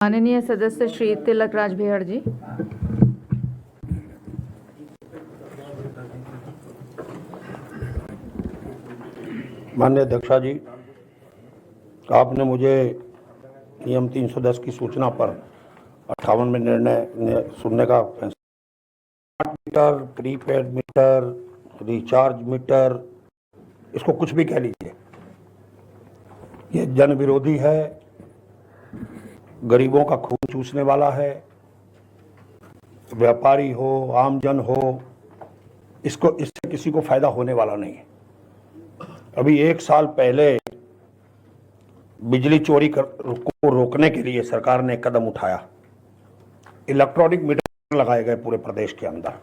माननीय सदस्य श्री तिलक राज भैया जी। माननीय अध्यक्षा जी, आपने मुझे नियम 310 की सूचना पर 58 में निर्णय सुनने का फैसला। Meter, prepaid meter, recharge meter, इसको कुछ भी कह लीजिए, ये जन विरोधी है, गरीबों का खून चूसने वाला है। व्यापारी हो, आमजन हो, इससे किसी को फायदा होने वाला नहीं है। अभी 1 साल पहले बिजली चोरी को रोकने के लिए सरकार ने कदम उठाया। इलेक्ट्रॉनिक मीटर लगाए गए पूरे प्रदेश के अंदर,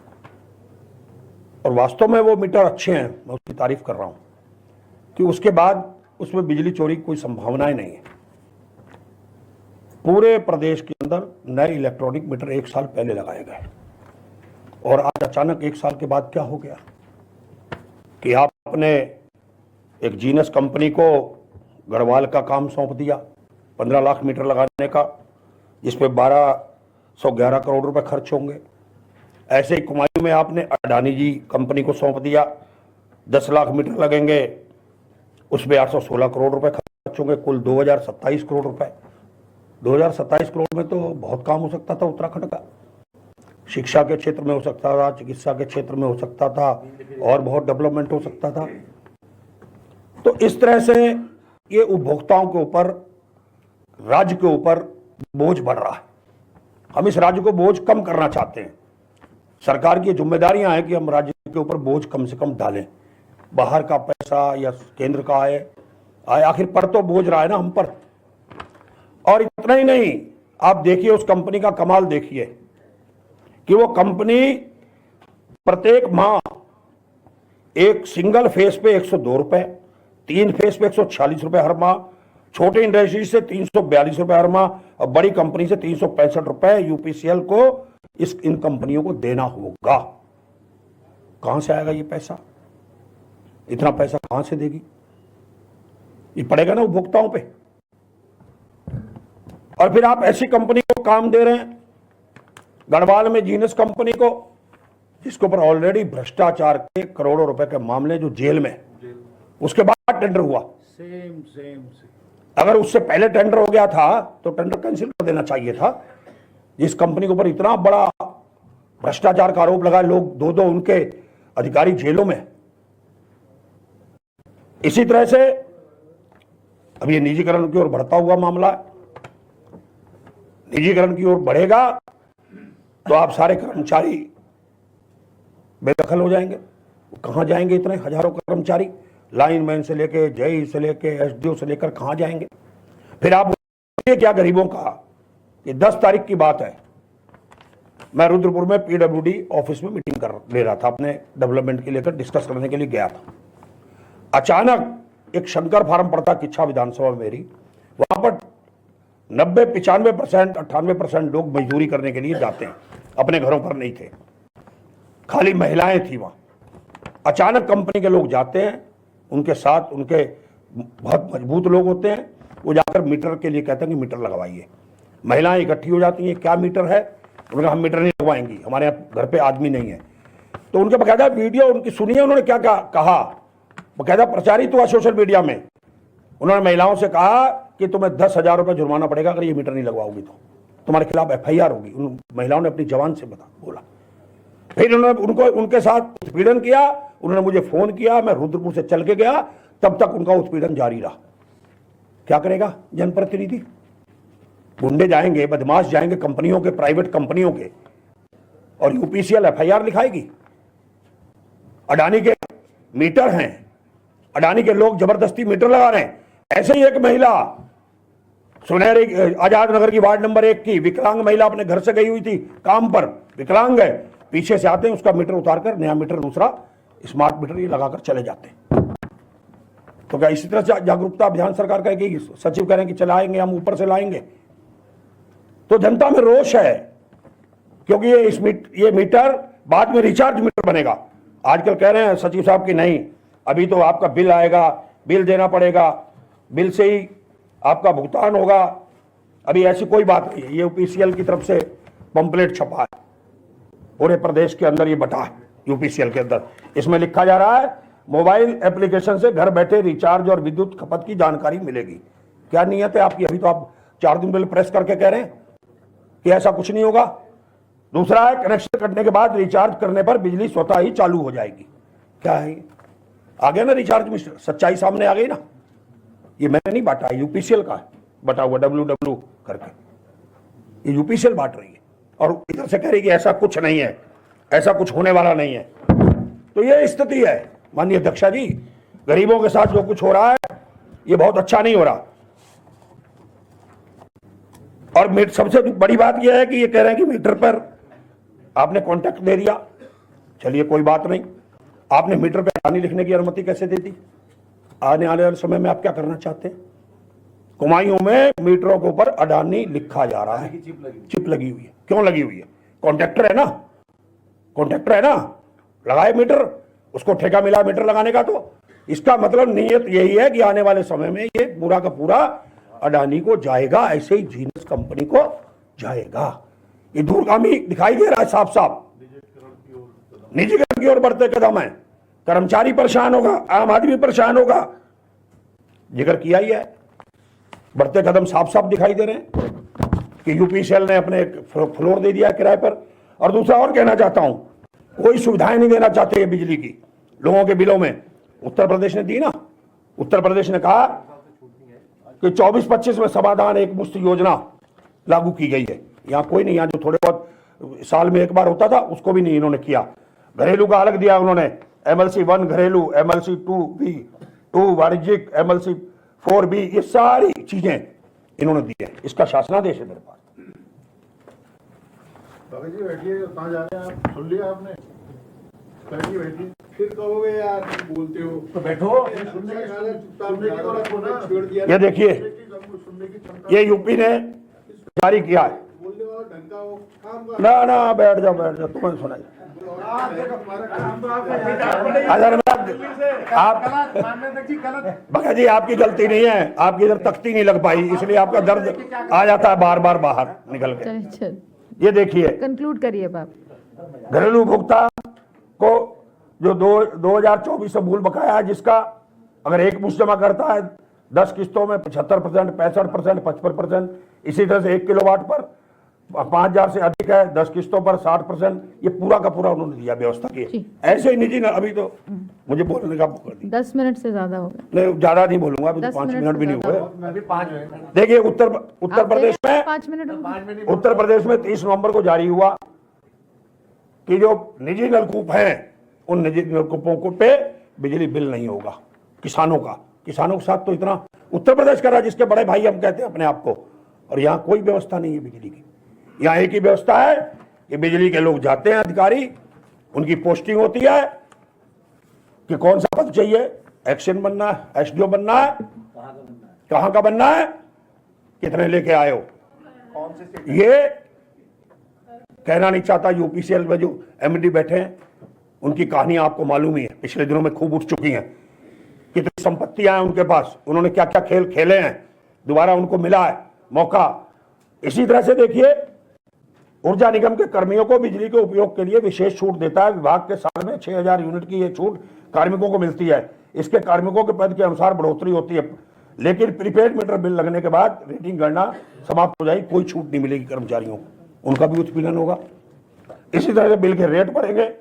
और वास्तव में वो मीटर अच्छे हैं, मैं उसकी तारीफ कर रहा हूं कि उसके बाद उसमें बिजली चोरी की कोई संभावना ही नहीं है। पूरे प्रदेश के अंदर नए इलेक्ट्रॉनिक मीटर 1 साल पहले लगाए गए, और आज अचानक 1 साल के बाद क्या हो गया कि आपने एक जीनस कंपनी को गढ़वाल का काम सौंप दिया, 15 लाख मीटर लगाने का, जिसपे 1211 करोड़ रुपए खर्च होंगे। ऐसे ही कुमायूं में आपने अडानी जी कंपनी को सौंप दिया, 10 लाख मीटर लगेंगे, उसमें 816 करोड़ रुपए खर्च होंगे, कुल 2027 करोड़ रुपए। 2027 करोड़ में तो बहुत काम हो सकता था उत्तराखंड का। शिक्षा के क्षेत्र में हो सकता था, चिकित्सा के क्षेत्र में हो सकता था, और बहुत डेवलपमेंट हो सकता था। तो इस तरह से ये उपभोक्ताओं के ऊपर, राज्य के ऊपर बोझ बढ़ रहा है। हम इस राज्य को बोझ कम करना चाहते हैं। सरकार की जिम्मेदारियां हैं कि हम राज्य के ऊपर बोझ कम से कम डालें। बाहर का पैसा या केंद्र का आए, आखिर पर तो बोझ रहा है ना हम पर। और इतना ही नहीं, आप देखिए उस कंपनी का कमाल देखिए कि वो कंपनी प्रत्येक माह एक सिंगल फेस पे 102 रुपए, 3 फेस पे 146 रुपए हर माह, छोटे इंडस्ट्री से 342 रुपए हर माह, और बड़ी कंपनी से 365 रुपए यूपीसीएल को इन कंपनियों को देना होगा। कहां से आएगा ये पैसा? इतना पैसा कहां से देगी? ये पड़ेगा ना उपभोक्ताओं पे। और फिर आप ऐसी कंपनी को काम दे रहे हैं, गढ़वाल में जीनस कंपनी को, जिसके ऊपर ऑलरेडी भ्रष्टाचार के करोड़ों रुपए के मामले, जो जेल में, उसके बाद टेंडर हुआ। अगर उससे पहले टेंडर हो गया था तो टेंडर कैंसिल कर देना चाहिए था। जिस कंपनी के ऊपर इतना बड़ा भ्रष्टाचार का आरोप लगा, लोग दो उनके अधिकारी जेलों में। इसी तरह से अब ये निजीकरण की ओर बढ़ता हुआ मामला है। निजीकरण की ओर बढ़ेगा तो आप सारे कर्मचारी बेदखल हो जाएंगे। कहां जाएंगे इतने हजारों कर्मचारी? लाइनमैन से लेके, जेई से लेके, एसडीओ से लेकर कहां जाएंगे? फिर आप क्या गरीबों का? ये 10 तारीख की बात है, मैं रुद्रपुर में पीडब्ल्यूडी ऑफिस में मीटिंग ले रहा था, अपने डेवलपमेंट के लेकर डिस्कस करने के लिए गया था। अचानक एक शंकर फार्म पड़ता किच्छा विधानसभा में मेरी, वहां पर 90-95%, 98% लोग मजदूरी करने के लिए जाते हैं, अपने घरों पर नहीं थे, खाली महिलाएं थी वहां। अचानक कंपनी के लोग जाते हैं, उनके साथ उनके बहुत मजबूत लोग होते हैं, वो जाकर मीटर के लिए कहते हैं कि मीटर लगवाइए। महिलाएं इकट्ठी हो जाती हैं, क्या मीटर है? उन्होंने हम मीटर नहीं लगवाएंगी, हमारे यहाँ घर पे आदमी नहीं है। तो उनके बकायदा वीडियो उनकी सुनिए, उन्होंने क्या कहा, बकायदा प्रचारित हुआ सोशल मीडिया में। उन्होंने महिलाओं से कहा कि तुम्हें 10,000 रुपये जुर्माना पड़ेगा अगर ये मीटर नहीं लगवाओगी तो तुम्हारे खिलाफ FIR होगी। उन महिलाओं ने अपनी जबान से बोला। फिर उन्होंने उनके साथ उत्पीड़न किया। उन्होंने मुझे फोन किया, मैं रुद्रपुर से चल के गया, तब तक उनका उत्पीड़न जारी रहा। क्या करेगा जनप्रतिनिधि? गुंडे जाएंगे, बदमाश जाएंगे कंपनियों के, प्राइवेट कंपनियों के, और यूपीसीएल FIR लिखाएगी। अडानी के मीटर हैं, अडानी के लोग जबरदस्ती मीटर लगा रहे हैं। ऐसे ही एक महिला सुनहरे आजाद नगर की वार्ड नंबर 1 की विकलांग महिला अपने घर से गई हुई थी काम पर, विकलांग है, पीछे से आते हैं, उसका मीटर उतारकर नया मीटर, दूसरा स्मार्ट मीटर ये लगाकर चले जाते हैं। तो क्या इसी तरह से जागरूकता अभियान सरकार कहेगी? सचिव कह रहे हैं कि चलाएंगे, हम ऊपर से लाएंगे। तो जनता में रोष है, क्योंकि ये मीटर बाद में रिचार्ज मीटर बनेगा। आजकल कह रहे हैं सचिव साहब कि नहीं, अभी तो आपका बिल आएगा, बिल देना पड़ेगा, बिल से ही आपका भुगतान होगा। अभी ऐसी कोई बात नहीं है, ये यूपीसीएल की तरफ से पंपलेट छपा है, पूरे प्रदेश के अंदर ये बटा है यूपीसीएल के अंदर। इसमें लिखा जा रहा है मोबाइल एप्लीकेशन से घर बैठे रिचार्ज और विद्युत खपत की जानकारी मिलेगी। क्या नियत है आपकी? अभी तो आप 4 दिन पहले प्रेस करके कह रहे हैं कि ऐसा कुछ नहीं होगा। दूसरा है कनेक्शन कटने के बाद रिचार्ज करने पर बिजली स्वतः ही चालू हो जाएगी। क्या है ये? आ गया ना रिचार्ज में, सच्चाई सामने आ गई ना। ये मैंने नहीं बांटा, यूपीसीएल का है बटा हुआ WW करके, ये यूपीसीएल बांट रही है और इधर से कह रही है कि ऐसा कुछ नहीं है, ऐसा कुछ होने वाला नहीं है। तो ये स्थिति है माननीय अध्यक्षा जी, गरीबों के साथ जो कुछ हो रहा है ये बहुत अच्छा नहीं हो रहा। और सबसे बड़ी बात यह है कि ये कह रहे हैं कि मीटर पर आपने कॉन्ट्रैक्ट दे दिया। चलिए कोई बात नहीं, आपने मीटर पर अडानी लिखने की अनुमति कैसे दे दी? आने वाले समय में आप क्या करना चाहते हैं? कुमायूं में मीटरों के ऊपर अडानी लिखा जा रहा है, चिप लगी हुई है। क्यों लगी हुई है? कॉन्ट्रैक्टर है ना, कॉन्ट्रैक्टर है ना, लगाए मीटर, उसको ठेका मिला मीटर लगाने का। तो इसका मतलब नीयत यही है कि आने वाले समय में ये पूरा का पूरा अडानी को जाएगा, ऐसे ही जीनस कंपनी को जाएगा। ये दूरगामी दिखाई दे रहा है साफ साफ, निजीकरण की ओर बढ़ते कदम है। कर्मचारी परेशान होगा, आम आदमी परेशान होगा, जिक्र किया ही है। बढ़ते कदम साफ साफ दिखाई दे रहे हैं कि यूपीसीएल ने अपने फ्लोर दे दिया किराए पर। और दूसरा और कहना चाहता हूं, कोई सुविधाएं नहीं देना चाहते ये बिजली की लोगों के बिलों में। उत्तर प्रदेश ने दी ना, उत्तर प्रदेश ने कहा कि 24-25 में समाधान एक मुश्त योजना लागू की गई है। यहाँ कोई नहीं, यहाँ जो थोड़े बहुत साल में एक बार होता था उसको भी नहीं इन्होंने किया। घरेलू का अलग दिया उन्होंने, MLC 1 घरेलू, MLC 2B 2 वाणिज्यिक, MLC 4B, ये सारी चीजें इन्होंने दी है। इसका शासनादेश है मेरे पास। जी बैठिए, कहाँ जा रहे हैं आप? सुन लिया आपने? बैठिए बैठिए, फिर कहोगे यार बोलते हो तो बैठो। सुनने की तो रखो ना, छोड़ दिया। ये देखिए, सुनने की क्षमता ये यूपी ने जारी किया है। बोलने वाला ढंग का हो, काम का। ना ना बैठ जाओ, तुम्हें सुनाई। भगत जी आपकी गलती नहीं है, आपकी इधर तख्ती नहीं लग पाई, इसलिए आपका दर्द आ जाता है बार बार बाहर निकल के। चल ये देखिए, कंक्लूड करिए बाप। घरेलू उपभोक्ता को जो 2024 से मूल बकाया है, जिसका अगर एक मुश्त जमा करता है 10 किस्तों में 75%, 65%, 55%, इसी तरह से 1 किलोवाट पर 5000 से अधिक है 10 किस्तों पर 60%, ये पूरा का पूरा उन्होंने दिया, व्यवस्था की। ऐसे ही निजी अभी तो मुझे बोलने का मौका दी। 10 मिनट से ज्यादा हो गए। नहीं ज्यादा नहीं बोलूंगा, अभी तो 5 मिनट भी नहीं हुए। देखिए उत्तर प्रदेश में 5 मिनट उत्तर प्रदेश में 30 नवंबर को जारी हुआ कि जो निजी नलकूप हैं उन निजी नलकूपों को पे बिजली बिल नहीं होगा किसानों का। किसानों के साथ तो इतना उत्तर प्रदेश कर रहा है जिसके बड़े भाई हम कहते हैं अपने आप को, और यहाँ कोई व्यवस्था नहीं है बिजली की। यहाँ एक ही व्यवस्था है कि बिजली के लोग जाते हैं अधिकारी, उनकी पोस्टिंग होती है कि कौन सा पद चाहिए, एक्शन बनना है, SDO बनना है, कहाँ का बनना है, कितने लेके आए हो। ये कहना नहीं चाहता। यूपीसीएल में जो MD बैठे हैं उनकी कहानी आपको मालूम ही है, पिछले दिनों में खूब उठ चुकी हैं। कितनी संपत्तियां हैं उनके पास, उन्होंने क्या क्या खेल खेले हैं, दोबारा उनको मिला है मौका। इसी तरह से देखिए, ऊर्जा निगम के कर्मियों को बिजली के उपयोग के लिए विशेष छूट देता है। विभाग के साल में 6000 यूनिट की यह छूट कार्मिकों को मिलती है। इसके कार्मिकों के पद के अनुसार बढ़ोतरी होती है, लेकिन प्रीपेड मीटर बिल लगने के बाद रेटिंग गणना समाप्त हो जाएगी, कोई छूट नहीं मिलेगी कर्मचारियों को, उनका भी उत्पीड़न होगा। इसी तरह से बिल के रेट बढ़ेंगे।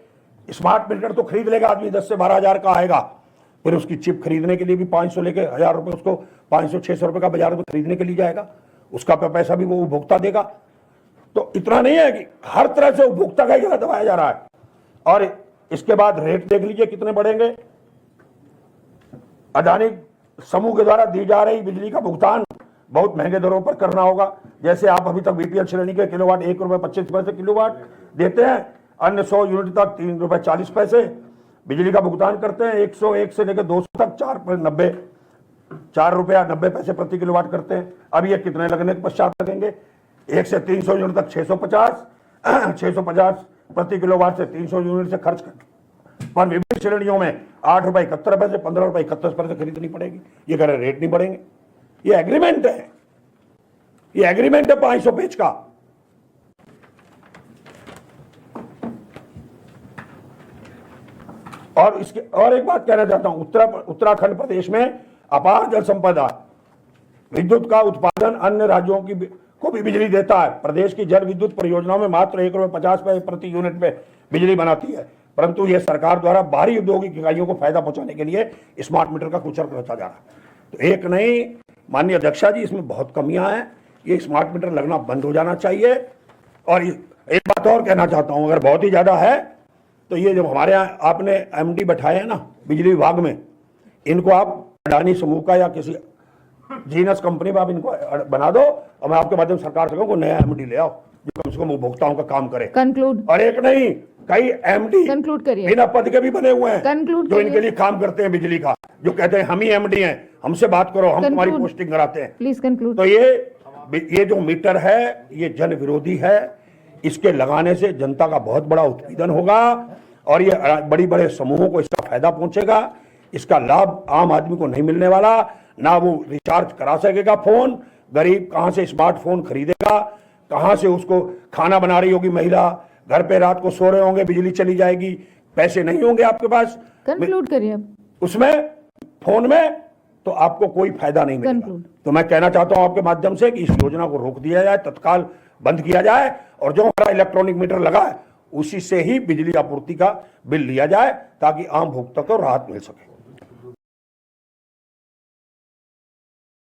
स्मार्ट मीटर तो खरीद लेगा आदमी, 10 से 12 हजार का आएगा, फिर उसकी चिप खरीदने के लिए भी 500 लेके 1000 रुपये, उसको 500-600 रुपये का बाजार में खरीदने के लिए जाएगा, उसका पैसा भी वो उपभोक्ता देगा। तो इतना नहीं है कि हर तरह से उपभोक्ता का ही गला दबाया जा रहा है। और इसके बाद रेट देख लीजिए कितने बढ़ेंगे। अडानी समूह के द्वारा दी जा रही बिजली का भुगतान बहुत महंगे दरों पर करना होगा। जैसे आप अभी तक BPL श्रेणी के किलोवाट 1 रुपये 25 पैसे किलोवाट देते हैं, अन्य 100 यूनिट तक 3 रुपये 40 पैसे बिजली का भुगतान करते हैं। 101 से लेकर 200 तक 4 रुपया 90 पैसे प्रति किलोवाट करते हैं। अब ये कितने लगने के पश्चात लगेंगे? 1 से 300 यूनिट तक 650 प्रति किलोवाट से 300 यूनिट से खर्च पर विभिन्न श्रेणियों में 8 रुपये 71 पैसे, 15 रुपये 31 पैसे खरीदनी पड़ेगी। ये कह रहे रेट नहीं बढ़ेंगे, ये एग्रीमेंट है, ये एग्रीमेंट है 500 पेज का। और इसके और एक बात कहना चाहता हूं, उत्तराखंड प्रदेश में अपार जल संपदा, विद्युत का उत्पादन अन्य राज्यों को भी बिजली देता है। प्रदेश की जल विद्युत परियोजनाओं में मात्र 1.50 रुपए प्रति यूनिट पे बिजली बनाती है, परंतु यह सरकार द्वारा बाहरी औद्योगिक इकाइयों को फायदा पहुंचाने के लिए स्मार्ट मीटर का कुचल रचा जा रहा है। तो एक नहीं, माननीय अध्यक्षा जी, इसमें बहुत कमियां हैं, ये स्मार्ट मीटर लगना बंद हो जाना चाहिए। और एक बात और कहना चाहता हूं, अगर बहुत ही ज्यादा है तो ये जो हमारे यहाँ आपने एमडी बैठाए हैं ना बिजली विभाग में, इनको आप अडानी समूह का या किसी जीनस कंपनी में आप इनको बना दो, और मैं आपके माध्यम सरकार से कहूँ नया एमडी ले आओ जो कम से कम उपभोक्ताओं का काम करे। कंक्लूड। और एक नहीं, कई एमडी कंक्लूड करिए। बिना पद के भी बने हुए हैं कंक्लूड जो इनके लिए काम करते हैं बिजली का, जो कहते हैं हम ही एमडी हैं, हमसे बात करो, हम तुम्हारी पोस्टिंग कराते हैं। Please conclude. तो ये जो मीटर है ये जन विरोधी है। इसके लगाने से जनता का बहुत बड़ा उत्पीड़न होगा और ये बड़ी बड़े समूहों को इसका फायदा पहुंचेगा। इसका लाभ आम आदमी को नहीं मिलने वाला, ना वो रिचार्ज करा सकेगा फोन, गरीब कहां से स्मार्टफोन खरीदेगा, कहां से उसको खाना बना रही होगी महिला, घर पे रात को सो रहे होंगे, बिजली चली जाएगी, पैसे नहीं होंगे आपके पास, कंक्लूड करिए अब। उसमें फोन में तो आपको कोई फायदा नहीं मिलेगा। तो मैं कहना चाहता हूं आपके माध्यम से कि इस योजना को रोक दिया जाए, तत्काल बंद किया जाए, और जो हमारा इलेक्ट्रॉनिक मीटर लगा है उसी से ही बिजली आपूर्ति का बिल लिया जाए ताकि आम भुगतान को राहत मिल सके।